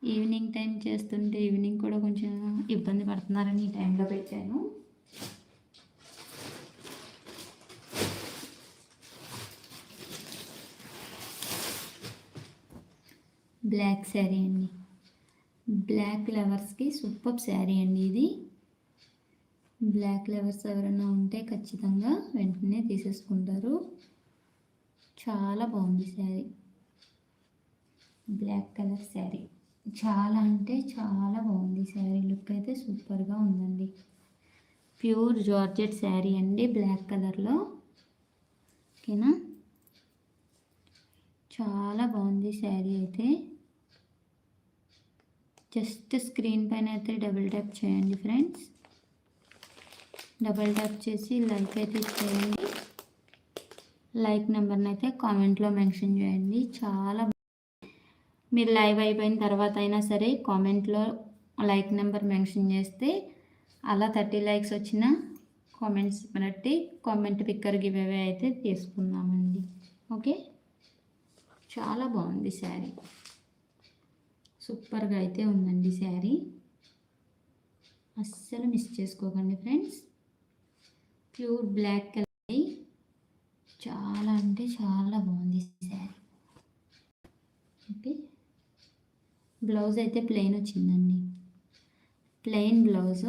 Evening time చేస్తుంటే evening కూడా కొంచెం ఇబ్బంది పడుతున్నారని ఈ టైంలో పెట్టాను. బ్లాక్ శారీ అండి, బ్లాక్ లవర్స్కి సూపర్ శారీ అండి ఇది. బ్లాక్ లవర్స్ ఎవరైనా ఉంటే ఖచ్చితంగా వెంటనే తీసేసుకుంటారు. చాలా బాగుంది శారీ, బ్లాక్ కలర్ శారీ. చాలా అంటే చాలా బాగుంది శారీ, లుక్ అయితే సూపర్గా ఉందండి. ప్యూర్ జార్జెట్ శారీ అండి, బ్లాక్ కలర్లో. ఓకేనా, చాలా బాగుంది శారీ అయితే. జస్ట్ స్క్రీన్ పైన అయితే డబుల్ ట్యాప్ చేయండి ఫ్రెండ్స్. డబుల్ ట్యాప్ చేసి లైక్ అయితే చేయండి. లైక్ నెంబర్ని అయితే కామెంట్లో మెన్షన్ చేయండి. చాలా మీరు లైవ్ అయిపోయిన తర్వాత అయినా సరే కామెంట్లో లైక్ నెంబర్ మెన్షన్ చేస్తే అలా 30 లైక్స్ వచ్చిన కామెంట్స్ బట్టి కామెంట్ పిక్కర్ గివ్ అవే అయితే తీసుకుందామండి. ఓకే, చాలా బాగుంది శారీ, సూపర్గా అయితే ఉందండి శారీ. అస్సలు మిస్ చేసుకోకండి ఫ్రెండ్స్. ప్యూర్ బ్లాక్ కలర్, చాలా అంటే చాలా బాగుంది శారీ. ఓకే, బ్లౌజ్ అయితే ప్లెయిన్ వచ్చిందండి, ప్లెయిన్ బ్లౌజ్.